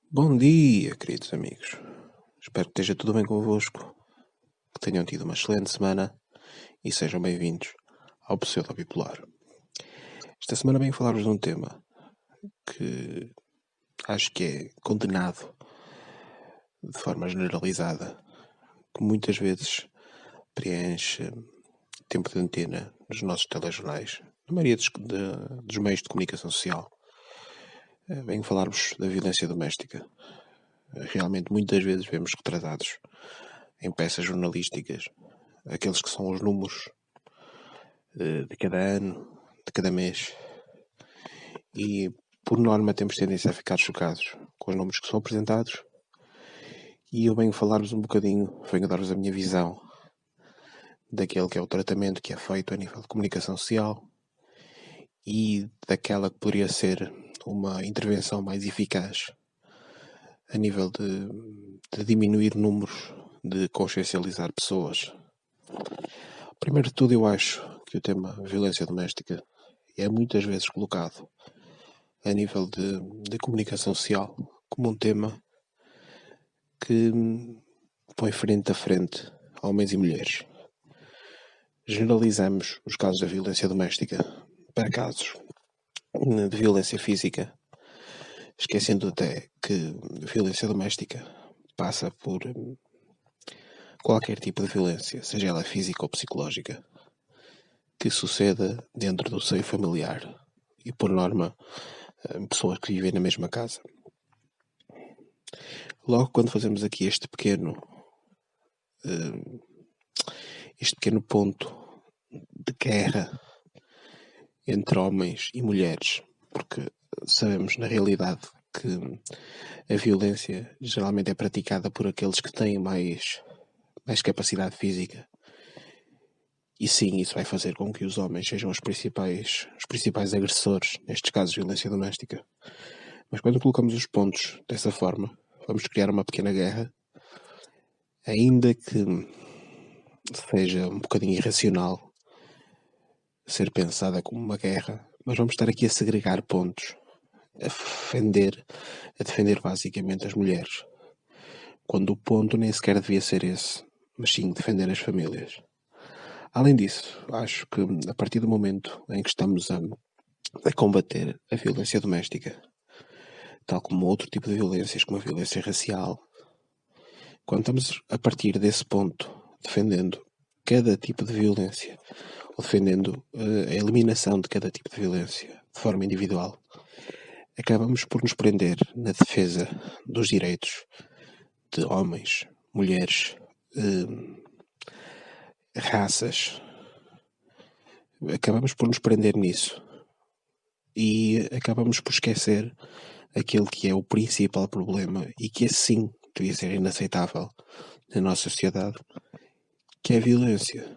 Bom dia, queridos amigos. Espero que esteja tudo bem convosco, que tenham tido uma excelente semana e sejam bem-vindos ao Pseudo Bipolar. Esta semana venho falar-vos de um tema que acho que é condenado de forma generalizada, que muitas vezes preenche tempo de antena nos nossos telejornais, na maioria dos meios de comunicação social. Venho falar-vos da violência doméstica. Realmente muitas vezes vemos retratados em peças jornalísticas aqueles que são os números de cada ano, de cada mês, e por norma temos tendência a ficar chocados com os números que são apresentados, e eu venho falar-vos um bocadinho, venho dar-vos a minha visão daquele que é o tratamento que é feito a nível de comunicação social e daquela que poderia ser uma intervenção mais eficaz a nível de diminuir números, de consciencializar pessoas. Primeiro de tudo, eu acho que o tema violência doméstica é muitas vezes colocado a nível de comunicação social como um tema que põe frente a frente homens e mulheres. Generalizamos os casos da violência doméstica para casos de violência física, esquecendo até que violência doméstica passa por qualquer tipo de violência, seja ela física ou psicológica, que suceda dentro do seio familiar e, por norma, pessoas que vivem na mesma casa. Logo quando fazemos aqui este pequeno ponto de guerra entre homens e mulheres, porque sabemos na realidade que a violência geralmente é praticada por aqueles que têm mais capacidade física, e sim, isso vai fazer com que os homens sejam os principais agressores nestes casos de violência doméstica. Mas quando colocamos os pontos dessa forma, vamos criar uma pequena guerra, ainda que seja um bocadinho irracional ser pensada como uma guerra, mas vamos estar aqui a segregar pontos, a defender basicamente as mulheres, quando o ponto nem sequer devia ser esse, mas sim defender as famílias. Além disso, acho que a partir do momento em que estamos a combater a violência doméstica, tal como outro tipo de violências, como a violência racial, quando estamos a partir desse ponto, defendendo cada tipo de violência, ou defendendo a eliminação de cada tipo de violência de forma individual, acabamos por nos prender na defesa dos direitos de homens, mulheres, raças. Acabamos por nos prender nisso e acabamos por esquecer aquele que é o principal problema e que assim devia ser inaceitável na nossa sociedade, que é a violência.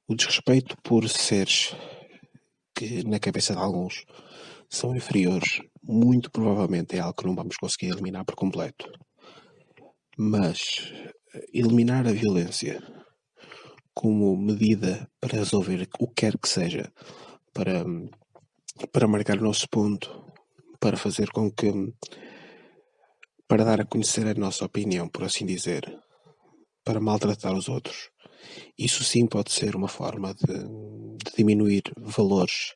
O desrespeito por seres que na cabeça de alguns são inferiores, muito provavelmente é algo que não vamos conseguir eliminar por completo. Mas eliminar a violência como medida para resolver o que quer que seja, para marcar o nosso ponto, para fazer com que, para dar a conhecer a nossa opinião, por assim dizer, para maltratar os outros, isso sim pode ser uma forma de diminuir valores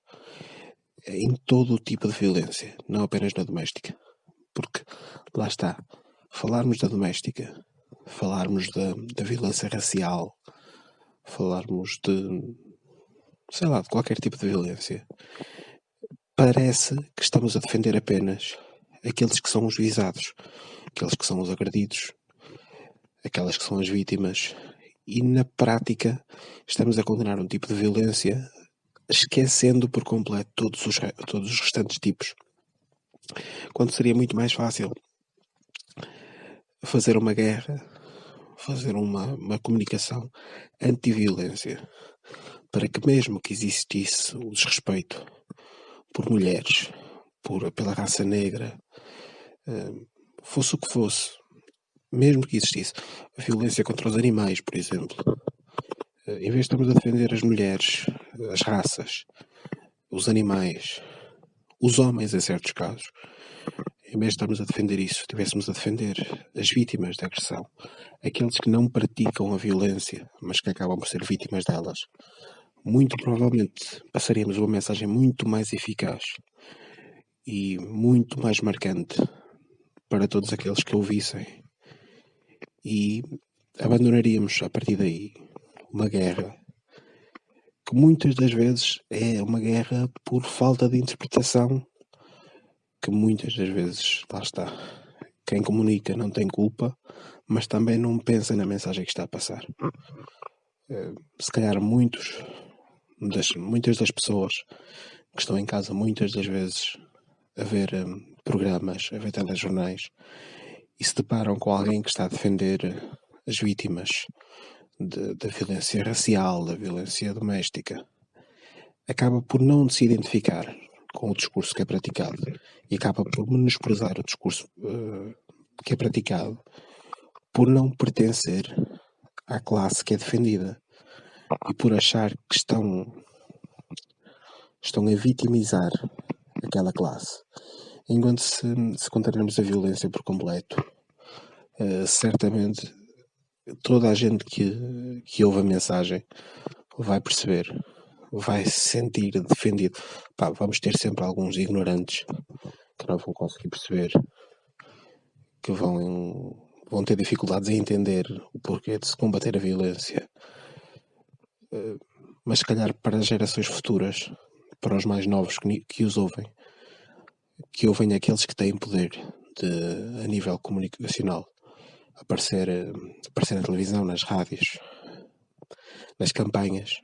em todo o tipo de violência, não apenas na doméstica. Porque, lá está, falarmos da doméstica, falarmos da violência racial, falarmos de qualquer tipo de violência, parece que estamos a defender apenas aqueles que são os visados, aqueles que são os agredidos, aquelas que são as vítimas, e na prática estamos a condenar um tipo de violência, esquecendo por completo todos os restantes tipos. Quando seria muito mais fácil fazer uma guerra, fazer uma comunicação anti-violência, para que mesmo que existisse o desrespeito por mulheres, pela raça negra, fosse o que fosse, mesmo que existisse a violência contra os animais, por exemplo, em vez de estarmos a defender as mulheres, as raças, os animais, os homens em certos casos, em vez de estarmos a defender isso, estivéssemos a defender as vítimas de agressão, aqueles que não praticam a violência, mas que acabam por ser vítimas delas, muito provavelmente passaríamos uma mensagem muito mais eficaz e muito mais marcante para todos aqueles que ouvissem. E abandonaríamos, a partir daí, uma guerra que muitas das vezes é uma guerra por falta de interpretação, que muitas das vezes, lá está, quem comunica não tem culpa, mas também não pensa na mensagem que está a passar. Se calhar muitas das pessoas que estão em casa muitas das vezes a ver programas, a ver telejornais, e se deparam com alguém que está a defender as vítimas da violência racial, da violência doméstica, acaba por não se identificar com o discurso que é praticado e acaba por menosprezar o discurso que é praticado por não pertencer à classe que é defendida e por achar que estão a vitimizar aquela classe. Enquanto se condenarmos a violência por completo, certamente toda a gente que ouve a mensagem vai perceber, vai se sentir defendido. Vamos ter sempre alguns ignorantes que não vão conseguir perceber, que vão ter dificuldades em entender o porquê de se combater a violência. Mas se calhar para as gerações futuras, para os mais novos que os ouvem, que ouvem aqueles que têm poder a nível comunicacional, aparecer na televisão, nas rádios, nas campanhas,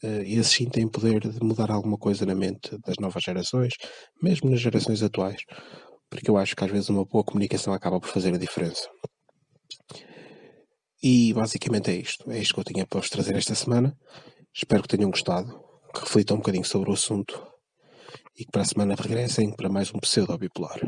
e esses sim têm poder de mudar alguma coisa na mente das novas gerações, mesmo nas gerações atuais, porque eu acho que às vezes uma boa comunicação acaba por fazer a diferença. E basicamente é isto que eu tinha para vos trazer esta semana. Espero que tenham gostado, que reflitam um bocadinho sobre o assunto e que para a semana regressem para mais um Pseudo Bipolar.